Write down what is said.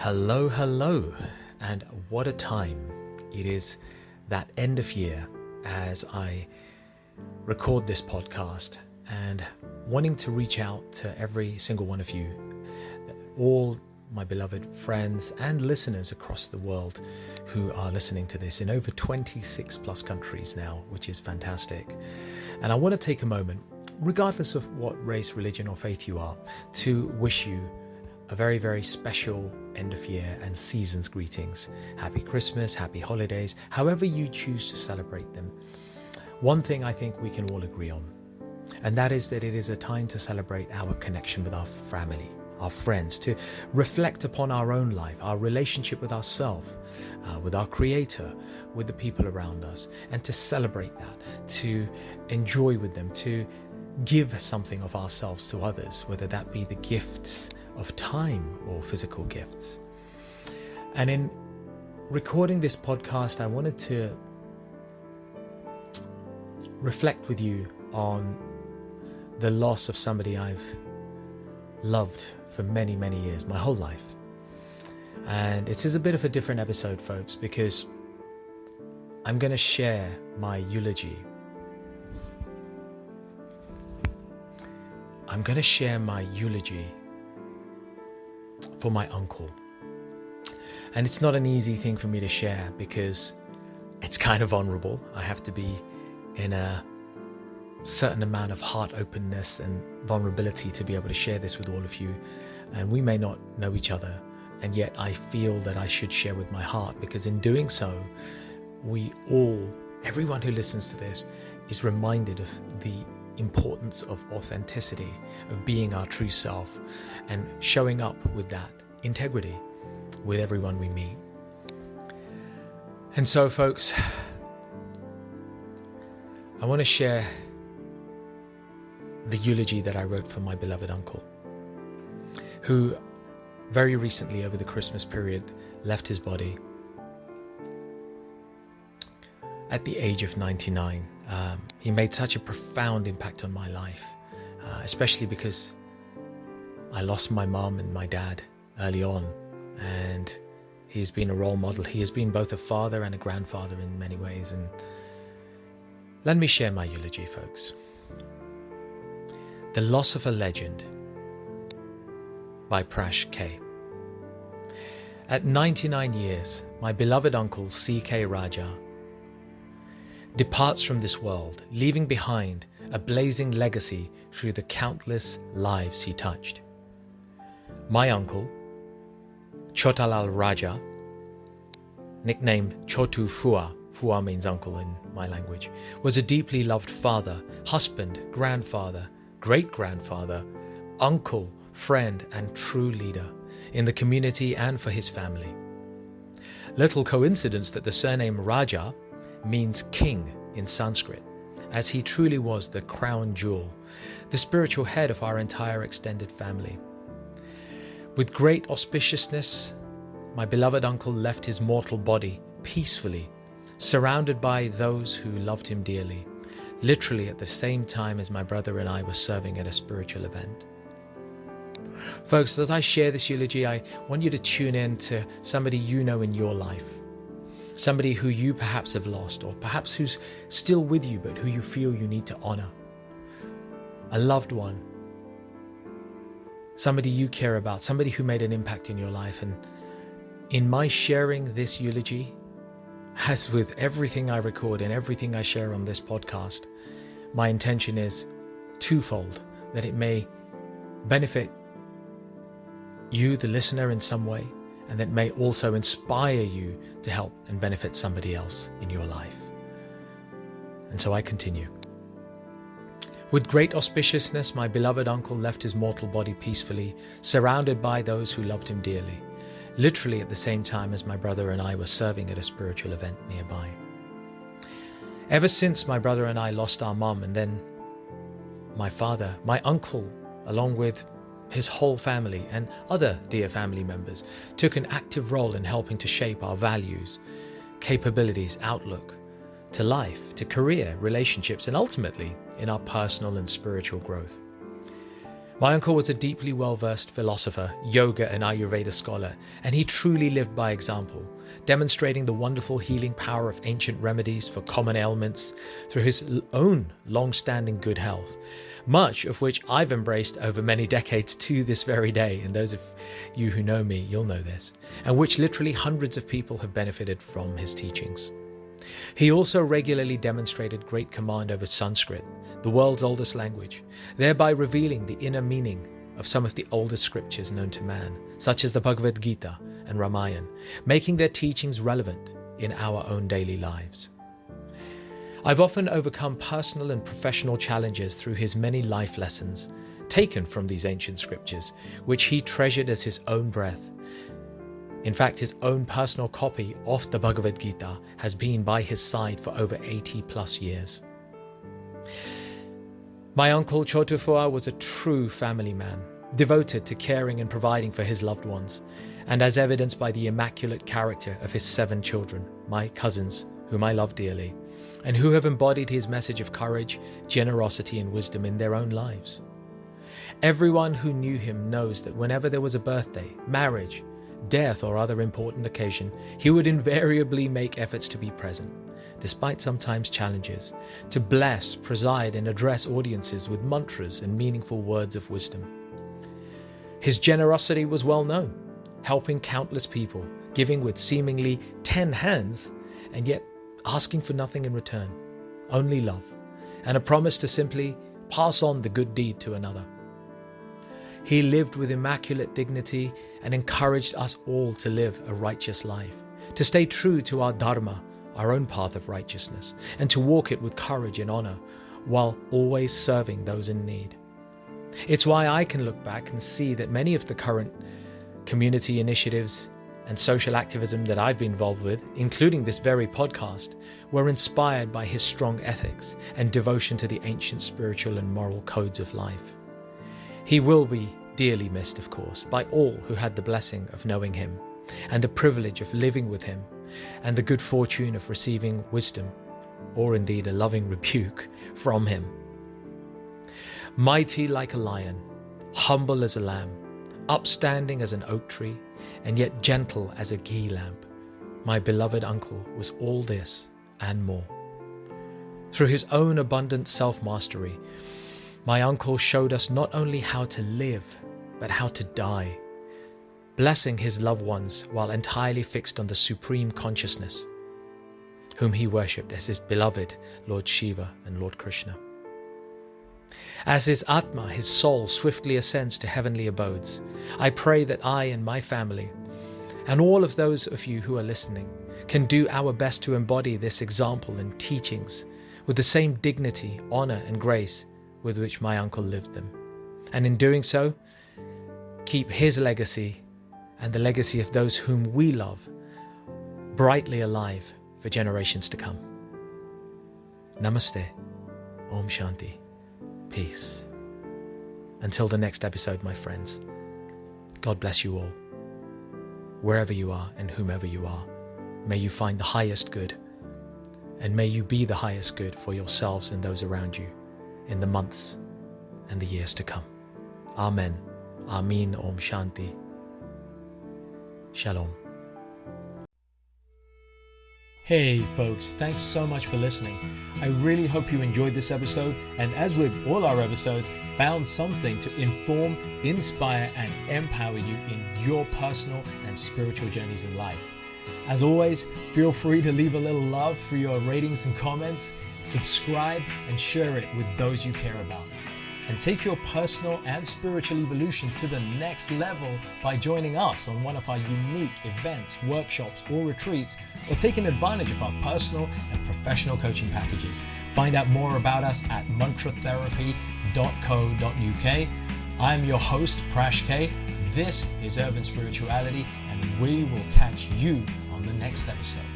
Hello, and what a time it is, that end of year, as I record this podcast and wanting to reach out to every single one of you, all my beloved friends and listeners across the world who are listening to this in over 26 plus countries now, which is fantastic. And I want to take a moment, regardless of what race, religion or faith you are, to wish you a very, very special end of year and season's greetings. Happy Christmas, happy holidays, however you choose to celebrate them. One thing I think we can all agree on, and that is that it is a time to celebrate our connection with our family, our friends, to reflect upon our own life, our relationship with ourselves, with our Creator, with the people around us, and to celebrate that, to enjoy with them, to give something of ourselves to others, whether that be the gifts of time or physical gifts. And in recording this podcast, I wanted to reflect with you on the loss of somebody I've loved for many, many years, my whole life. And it is a bit of a different episode, folks, because I'm going to share my eulogy. I'm going to share my eulogy for my uncle. And it's not an easy thing for me to share because it's kind of vulnerable. I have to be in a certain amount of heart openness and vulnerability to be able to share this with all of you. And we may not know each other, and yet I feel that I should share with my heart, because in doing so, everyone who listens to this is reminded of the importance of authenticity, of being our true self and showing up with that integrity with everyone we meet. And so, folks, I want to share the eulogy that I wrote for my beloved uncle, who very recently over the Christmas period left his body at the age of 99. He made such a profound impact on my life, especially because I lost my mom and my dad early on, and he's been a role model. He has been both a father and a grandfather in many ways. And let me share my eulogy, folks. The Loss of a Legend by Prash K. At 99 years, my beloved uncle C.K. Raja departs from this world, leaving behind a blazing legacy through the countless lives he touched. My uncle, Chotalal Raja, nicknamed Chotu Fua, Fua means uncle in my language, was a deeply loved father, husband, grandfather, great-grandfather, uncle, friend, and true leader in the community and for his family. Little coincidence that the surname Raja means king in Sanskrit, as he truly was the crown jewel, the spiritual head of our entire extended family. With great auspiciousness, my beloved uncle left his mortal body peacefully, surrounded by those who loved him dearly, literally at the same time as my brother and I were serving at a spiritual event. Folks, as I share this eulogy, I want you to tune in to somebody you know in your life, somebody who you perhaps have lost, or perhaps who's still with you but who you feel you need to honor, a loved one, somebody you care about, somebody who made an impact in your life. And in my sharing this eulogy, as with everything I record and everything I share on this podcast, my intention is twofold: that it may benefit you, the listener, in some way, and that may also inspire you to help and benefit somebody else in your life. And so I continue. With great auspiciousness, my beloved uncle left his mortal body peacefully, surrounded by those who loved him dearly, literally at the same time as my brother and I were serving at a spiritual event nearby. Ever since my brother and I lost our mom, and then my father, my uncle, along with his whole family and other dear family members, took an active role in helping to shape our values, capabilities, outlook to life, to career, relationships, and ultimately in our personal and spiritual growth. My uncle was a deeply well-versed philosopher, yoga and Ayurveda scholar, and he truly lived by example, demonstrating the wonderful healing power of ancient remedies for common ailments through his own long-standing good health, much of which I've embraced over many decades to this very day, and those of you who know me, you'll know this, and which literally hundreds of people have benefited from his teachings. He also regularly demonstrated great command over Sanskrit, the world's oldest language, thereby revealing the inner meaning of some of the oldest scriptures known to man, such as the Bhagavad Gita and Ramayana, making their teachings relevant in our own daily lives. I've often overcome personal and professional challenges through his many life lessons, taken from these ancient scriptures, which he treasured as his own breath. In fact, his own personal copy of the Bhagavad Gita has been by his side for over 80 plus years. My uncle Chotufua was a true family man, devoted to caring and providing for his loved ones, and as evidenced by the immaculate character of his 7 children, my cousins, whom I love dearly, and who have embodied his message of courage, generosity, and wisdom in their own lives. Everyone who knew him knows that whenever there was a birthday, marriage, death, or other important occasion, he would invariably make efforts to be present, despite sometimes challenges, to bless, preside, and address audiences with mantras and meaningful words of wisdom. His generosity was well known, helping countless people, giving with seemingly 10 hands, and yet asking for nothing in return, only love, and a promise to simply pass on the good deed to another. He lived with immaculate dignity and encouraged us all to live a righteous life, to stay true to our dharma, our own path of righteousness, and to walk it with courage and honor, while always serving those in need. It's why I can look back and see that many of the current community initiatives and social activism that I've been involved with, including this very podcast, were inspired by his strong ethics and devotion to the ancient spiritual and moral codes of life. He will be dearly missed, of course, by all who had the blessing of knowing him, and the privilege of living with him, and the good fortune of receiving wisdom, or indeed a loving rebuke, from him. Mighty like a lion, humble as a lamb, upstanding as an oak tree, and yet gentle as a ghee lamp, my beloved uncle was all this and more. Through his own abundant self-mastery, my uncle showed us not only how to live, but how to die, blessing his loved ones while entirely fixed on the supreme consciousness, whom he worshipped as his beloved Lord Shiva and Lord Krishna. As his Atma, his soul, swiftly ascends to heavenly abodes, I pray that I and my family, and all of those of you who are listening, can do our best to embody this example and teachings with the same dignity, honor, and grace with which my uncle lived them. And in doing so, keep his legacy and the legacy of those whom we love brightly alive for generations to come. Namaste. Om Shanti. Peace. Until the next episode, my friends, God bless you all. Wherever you are and whomever you are, may you find the highest good, and may you be the highest good for yourselves and those around you in the months and the years to come. Amen. Amin. Om Shanti. Shalom. Hey folks, thanks so much for listening. I really hope you enjoyed this episode, and as with all our episodes, found something to inform, inspire, and empower you in your personal and spiritual journeys in life. As always, feel free to leave a little love through your ratings and comments, subscribe, and share it with those you care about. And take your personal and spiritual evolution to the next level by joining us on one of our unique events, workshops, or retreats, or taking advantage of our personal and professional coaching packages. Find out more about us at mantratherapy.co.uk. I'm your host, Prash K. This is Urban Spirituality, and we will catch you on the next episode.